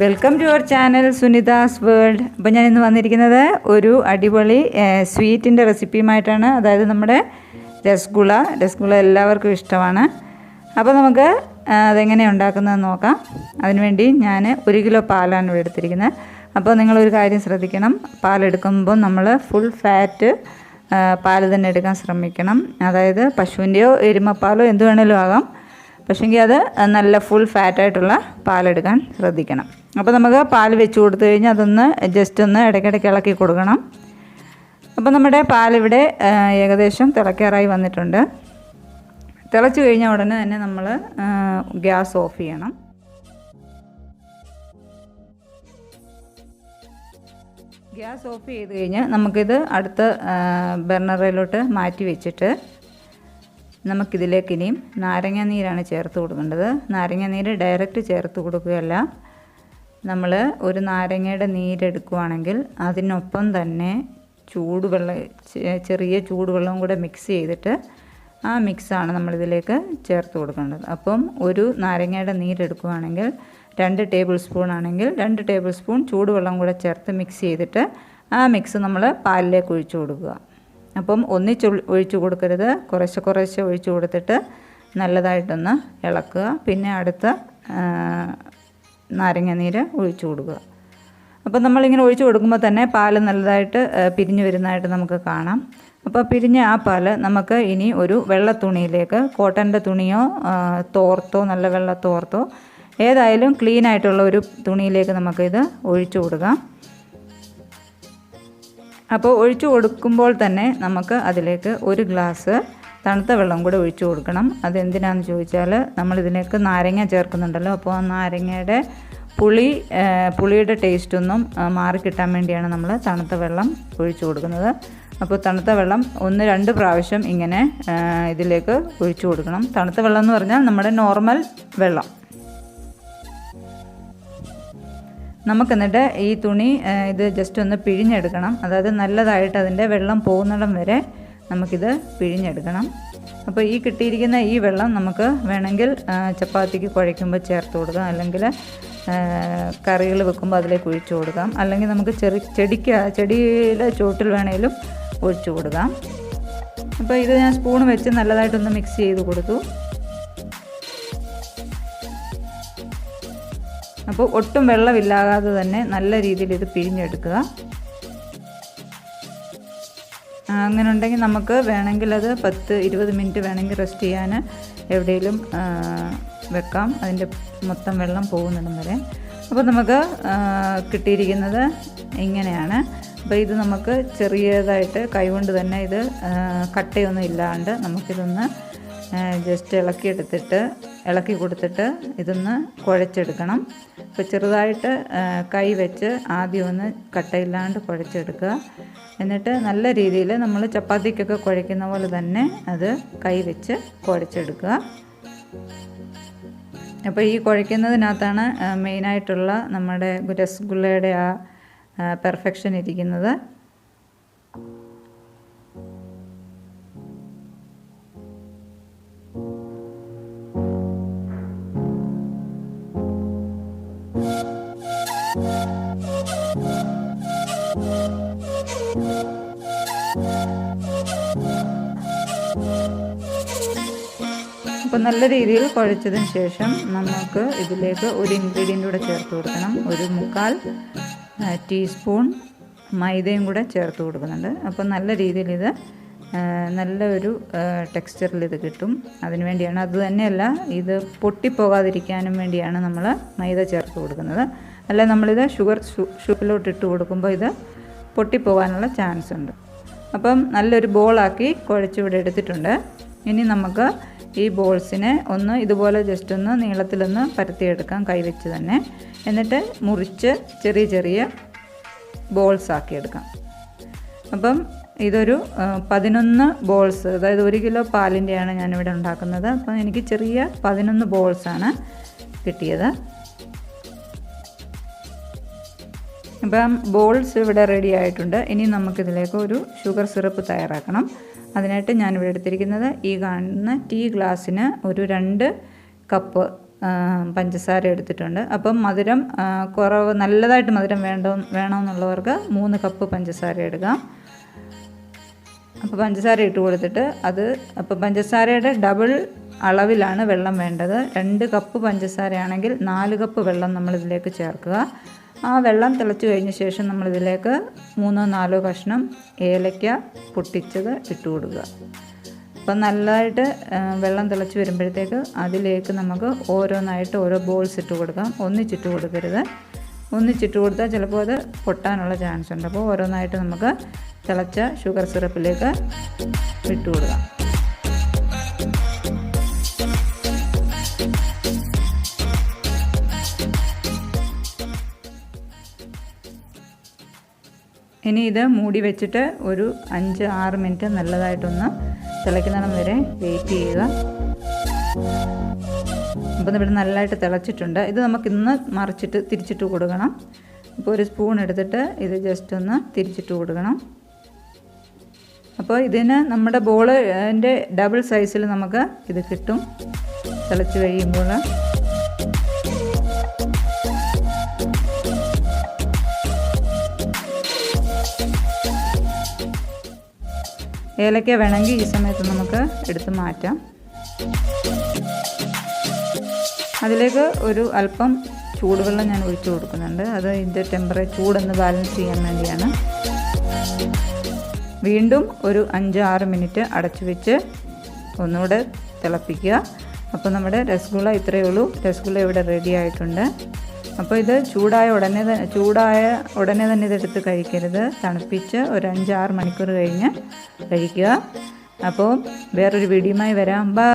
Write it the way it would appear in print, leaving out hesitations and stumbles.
Welcome to our channel Sunitha's world. അപ്പോൾ ഞാനിന്ന് വന്നിരിക്കുന്നത് ഒരു അടിപൊളി സ്വീറ്റിൻ്റെ റെസിപ്പിയുമായിട്ടാണ്. അതായത് നമ്മുടെ രസഗുള എല്ലാവർക്കും ഇഷ്ടമാണ്. അപ്പോൾ നമുക്ക് അതെങ്ങനെയാണ് ഉണ്ടാക്കുന്നതെന്ന് നോക്കാം. അതിനുവേണ്ടി ഞാൻ 1 കിലോ പാലാണ് ഇവിടെ എടുത്തിരിക്കുന്നത്. അപ്പോൾ നിങ്ങളൊരു കാര്യം ശ്രദ്ധിക്കണം, പാലെടുക്കുമ്പോൾ നമ്മൾ ഫുൾ ഫാറ്റ് പാൽ തന്നെ എടുക്കാൻ ശ്രമിക്കണം. അതായത് പശുവിൻ്റെയോ എരുമപ്പാലോ എന്ത് വേണേലും ആകാം, പക്ഷേങ്കിൽ അത് നല്ല ഫുൾ ഫാറ്റായിട്ടുള്ള പാലെടുക്കാൻ ശ്രദ്ധിക്കണം. അപ്പോൾ നമുക്ക് പാൽ വെച്ച് കൊടുത്തു കഴിഞ്ഞാൽ അതൊന്ന് ജസ്റ്റ് ഒന്ന് ഇടയ്ക്കിടയ്ക്ക് ഇളക്കി കൊടുക്കണം. അപ്പോൾ നമ്മുടെ പാലിവിടെ ഏകദേശം തിളയ്ക്കാറായി വന്നിട്ടുണ്ട്. തിളച്ച് കഴിഞ്ഞ ഉടനെ തന്നെ നമ്മൾ ഗ്യാസ് ഓഫ് ചെയ്യണം. ഗ്യാസ് ഓഫ് ചെയ്ത് കഴിഞ്ഞ് നമുക്കിത് അടുത്ത ബർണറിലോട്ട് മാറ്റി വെച്ചിട്ട് നമുക്കിതിലേക്ക് ഇനിയും നാരങ്ങ നീരാണ് ചേർത്ത് കൊടുക്കേണ്ടത്. നാരങ്ങ നീര് ഡയറക്റ്റ് ചേർത്ത് കൊടുക്കുകയല്ല, നമ്മൾ ഒരു നാരങ്ങയുടെ നീരെടുക്കുകയാണെങ്കിൽ അതിനൊപ്പം തന്നെ ചെറിയ ചൂടുവെള്ളം കൂടെ മിക്സ് ചെയ്തിട്ട് ആ മിക്സാണ് നമ്മളിതിലേക്ക് ചേർത്ത് കൊടുക്കേണ്ടത്. അപ്പം ഒരു നാരങ്ങയുടെ നീരെടുക്കുകയാണെങ്കിൽ 2 ടേബിൾ സ്പൂൺ ആണെങ്കിൽ 2 ടേബിൾ സ്പൂൺ ചൂടുവെള്ളം കൂടെ ചേർത്ത് മിക്സ് ചെയ്തിട്ട് ആ മിക്സ് നമ്മൾ പാലിലേക്ക് ഒഴിച്ചു കൊടുക്കുക. അപ്പം ഒന്നിച്ച് ഒഴിച്ചു കൊടുക്കരുത്, കുറേശ്ശെ ഒഴിച്ചു കൊടുത്തിട്ട് നല്ലതായിട്ടൊന്ന് ഇളക്കുക. പിന്നെ അടുത്ത നാരങ്ങ നീര് ഒഴിച്ചു കൊടുക്കുക. അപ്പോൾ നമ്മളിങ്ങനെ ഒഴിച്ചു കൊടുക്കുമ്പോൾ തന്നെ പാൽ നല്ലതായിട്ട് പിരിഞ്ഞു വരുന്നതായിട്ട് നമുക്ക് കാണാം. അപ്പോൾ പിരിഞ്ഞ ആ പാൽ നമുക്ക് ഇനി ഒരു വെള്ള തുണിയിലേക്ക്, കോട്ടൻ്റെ തുണിയോ തോർത്തോ, നല്ല വെള്ള തോർത്തോ ഏതായാലും ക്ലീൻ ആയിട്ടുള്ള ഒരു തുണിയിലേക്ക് നമുക്കിത് ഒഴിച്ചു കൊടുക്കാം. അപ്പോൾ ഒഴിച്ചു കൊടുക്കുമ്പോൾ തന്നെ നമുക്ക് അതിലേക്ക് 1 ഗ്ലാസ് തണുത്ത വെള്ളം കൂടെ ഒഴിച്ചു കൊടുക്കണം. അതെന്തിനാണെന്ന് ചോദിച്ചാൽ നമ്മളിതിലേക്ക് നാരങ്ങ ചേർക്കുന്നുണ്ടല്ലോ, അപ്പോൾ ആ നാരങ്ങയുടെ പുളിയുടെ ടേസ്റ്റൊന്നും മാറിക്കിട്ടാൻ വേണ്ടിയാണ് നമ്മൾ തണുത്ത വെള്ളം ഒഴിച്ചു കൊടുക്കുന്നത്. അപ്പോൾ തണുത്ത വെള്ളം 1-2 പ്രാവശ്യം ഇങ്ങനെ ഇതിലേക്ക് ഒഴിച്ചു കൊടുക്കണം. തണുത്ത വെള്ളം എന്ന് പറഞ്ഞാൽ നമ്മുടെ നോർമൽ വെള്ളം. നമുക്കെന്നിട്ട് ഈ തുണി ഇത് ജസ്റ്റ് ഒന്ന് പിഴിഞ്ഞെടുക്കണം. അതായത് നല്ലതായിട്ട് അതിൻ്റെ വെള്ളം പോകുന്നിടം വരെ നമുക്കിത് പിഴിഞ്ഞെടുക്കണം. അപ്പോൾ ഈ കിട്ടിയിരിക്കുന്ന ഈ വെള്ളം നമുക്ക് വേണമെങ്കിൽ ചപ്പാത്തിക്ക് കുഴയ്ക്കുമ്പോൾ ചേർത്ത് കൊടുക്കാം, അല്ലെങ്കിൽ കറികൾ വെക്കുമ്പോൾ അതിലേക്ക് ഒഴിച്ചു കൊടുക്കാം, അല്ലെങ്കിൽ നമുക്ക് ചെടിയുടെ ചോട്ടിൽ വേണമെങ്കിലും ഒഴിച്ചു കൊടുക്കാം. അപ്പോൾ ഇത് ഞാൻ സ്പൂൺ വെച്ച് നല്ലതായിട്ടൊന്ന് മിക്സ് ചെയ്ത് കൊടുത്തു. അപ്പോൾ ഒട്ടും വെള്ളമില്ലാതെ തന്നെ നല്ല രീതിയിൽ ഇത് പിഴിഞ്ഞെടുക്കുക. അങ്ങനെ ഉണ്ടെങ്കിൽ നമുക്ക് വേണമെങ്കിൽ അത് 10-20 മിനിറ്റ് വേണമെങ്കിൽ റെസ്റ്റ് ചെയ്യാൻ എവിടെയെങ്കിലും വെക്കാം, അതിൻ്റെ മൊത്തം വെള്ളം പോകുന്നിടം വരെ. അപ്പോൾ നമുക്ക് കിട്ടിയിരിക്കുന്നത് ഇങ്ങനെയാണ്. അപ്പോൾ ഇത് നമുക്ക് ചെറിയതായിട്ട് കൈകൊണ്ട് തന്നെ ഇത് കട്ടയൊന്നും ഇല്ലാണ്ട് നമുക്കിതൊന്ന് ജസ്റ്റ് ഇളക്കി കൊടുത്തിട്ട് ഇതൊന്ന് കുഴച്ചെടുക്കണം. അപ്പോൾ ചെറുതായിട്ട് കൈ വെച്ച് ആദ്യം ഒന്ന് കട്ടയില്ലാണ്ട് കുഴച്ചെടുക്കുക. എന്നിട്ട് നല്ല രീതിയിൽ നമ്മൾ ചപ്പാത്തിക്കൊക്കെ കുഴയ്ക്കുന്ന പോലെ തന്നെ അത് കൈ വെച്ച് കുഴച്ചെടുക്കുക. അപ്പോൾ ഈ കുഴയ്ക്കുന്നതിനകത്താണ് മെയിനായിട്ടുള്ള നമ്മുടെ രസഗുള്ളയുടെ ആ പെർഫെക്ഷൻ ഇരിക്കുന്നത്. അപ്പോൾ നല്ല രീതിയിൽ കുഴച്ചതിന് ശേഷം നമുക്ക് ഇതിലേക്ക് ഒരു ഇൻഗ്രീഡിയൻ്റ് കൂടെ ചേർത്ത് കൊടുക്കണം. 1/4 ടീസ്പൂൺ മൈദയും കൂടെ ചേർത്ത് കൊടുക്കുന്നുണ്ട്. അപ്പോൾ നല്ല രീതിയിൽ ഇത് നല്ലൊരു ടെക്സ്ചറിൽ ഇത് കിട്ടും. അതിന് വേണ്ടിയാണ്. അതുതന്നെയല്ല, ഇത് പൊട്ടിപ്പോകാതിരിക്കാനും വേണ്ടിയാണ് നമ്മൾ മൈദ ചേർത്ത് കൊടുക്കുന്നത്. അല്ല നമ്മളിത് ഷുഗറിലോട്ട് ഇട്ട് കൊടുക്കുമ്പോൾ ഇത് പൊട്ടിപ്പോകാനുള്ള ചാൻസ് ഉണ്ട്. അപ്പം നല്ലൊരു ബോളാക്കി കുഴച്ചിവിടെ എടുത്തിട്ടുണ്ട്. ഇനി നമുക്ക് ഈ ബോൾസിനെ ഒന്ന് ഇതുപോലെ ജസ്റ്റ് ഒന്ന് നീളത്തിലൊന്ന് പരത്തിയെടുക്കാം കൈവച്ച് തന്നെ. എന്നിട്ട് മുറിച്ച് ചെറിയ ബോൾസ് ആക്കിയെടുക്കാം. അപ്പം ഇതൊരു 11 ബോൾസ്, അതായത് 1 കിലോ പാലിൻ്റെയാണ് ഞാനിവിടെ ഉണ്ടാക്കുന്നത്. അപ്പം എനിക്ക് ചെറിയ 11 ബോൾസാണ് കിട്ടിയത്. അപ്പം ബോൾസ് ഇവിടെ റെഡി ആയിട്ടുണ്ട്. ഇനി നമുക്കിതിലേക്ക് ഒരു ഷുഗർ സിറപ്പ് തയ്യാറാക്കണം. അതിനായിട്ട് ഞാനിവിടെ എടുത്തിരിക്കുന്നത് ഈ കാണുന്ന ടീ ഗ്ലാസ്സിന് ഒരു 2 കപ്പ് പഞ്ചസാര എടുത്തിട്ടുണ്ട്. അപ്പം മധുരം കുറവ് നല്ലതായിട്ട് മധുരം വേണമെന്നുള്ളവർക്ക് 3 കപ്പ് പഞ്ചസാര എടുക്കാം. അപ്പോൾ പഞ്ചസാര ഇട്ട് കൊടുത്തിട്ട് അപ്പോൾ പഞ്ചസാരയുടെ ഡബിൾ അളവിലാണ് വെള്ളം വേണ്ടത്. 2 കപ്പ് പഞ്ചസാരയാണെങ്കിൽ 4 കപ്പ് വെള്ളം നമ്മളിതിലേക്ക് ചേർക്കുക. ആ വെള്ളം തിളച്ച് കഴിഞ്ഞ ശേഷം നമ്മളിതിലേക്ക് 3-4 കഷ്ണം ഏലക്ക പൊട്ടിച്ചത് ഇട്ട് കൊടുക്കുക. അപ്പം നല്ലതായിട്ട് വെള്ളം തിളച്ച് വരുമ്പോഴത്തേക്ക് അതിലേക്ക് നമുക്ക് ഓരോന്നായിട്ട് ഓരോ ബോൾസ് ഇട്ട് കൊടുക്കാം. ഒന്നിച്ചിട്ട് കൊടുക്കരുത്. ഒന്നിച്ചിട്ട് കൊടുത്താൽ ചിലപ്പോൾ അത് പൊട്ടാനുള്ള ചാൻസ് ഉണ്ട്. അപ്പോൾ ഓരോന്നായിട്ട് നമുക്ക് തിളച്ച ഷുഗർ സിറപ്പിലേക്ക് ഇട്ട് കൊടുക്കാം. ഇനി ഇത് മൂടി വെച്ചിട്ട് ഒരു 5-6 മിനിറ്റ് നല്ലതായിട്ടൊന്ന് തിളയ്ക്കുന്നിടം വരെ വെയിറ്റ് ചെയ്യുക. അപ്പോൾ ഇവിടെ നല്ലതായിട്ട് തിളച്ചിട്ടുണ്ട്. ഇത് നമുക്കിന്ന് മറിച്ചിട്ട് തിരിച്ചിട്ട് കൊടുക്കണം. അപ്പോൾ ഒരു സ്പൂൺ എടുത്തിട്ട് ഇത് ജസ്റ്റ് ഒന്ന് തിരിച്ചിട്ട് കൊടുക്കണം. അപ്പോൾ ഇതിന് നമ്മുടെ ബോളിൻ്റെ ഡബിൾ സൈസിൽ നമുക്ക് ഇത് കിട്ടും തിളച്ച് കഴിയുമ്പോൾ. ഏലക്ക വേണമെങ്കിൽ ഈ സമയത്ത് നമുക്ക് എടുത്ത് മാറ്റാം. അതിലേക്ക് ഒരു അല്പം ചൂടുവെള്ളം ഞാൻ ഒഴിച്ചു കൊടുക്കുന്നുണ്ട്. അത് ഇതിൻ്റെ ചൂടൊന്ന് ബാലൻസ് ചെയ്യാൻ വേണ്ടിയാണ്. വീണ്ടും ഒരു 5-6 മിനിറ്റ് അടച്ചു വെച്ച് ഒന്നുകൂടെ തിളപ്പിക്കുക. അപ്പോൾ നമ്മുടെ രസഗുള ഇത്രയേ ഉള്ളൂ. രസഗുള ഇവിടെ റെഡി ആയിട്ടുണ്ട്. അപ്പോൾ ഇത് ചൂടായ ഉടനെ തന്നെ ഇതെടുത്ത് കഴിക്കരുത്. തണുപ്പിച്ച് ഒരു 5-6 മണിക്കൂർ കഴിഞ്ഞ് കഴിക്കുക. അപ്പോൾ വേറൊരു വീഡിയോയുമായി വരാം. ബൈ.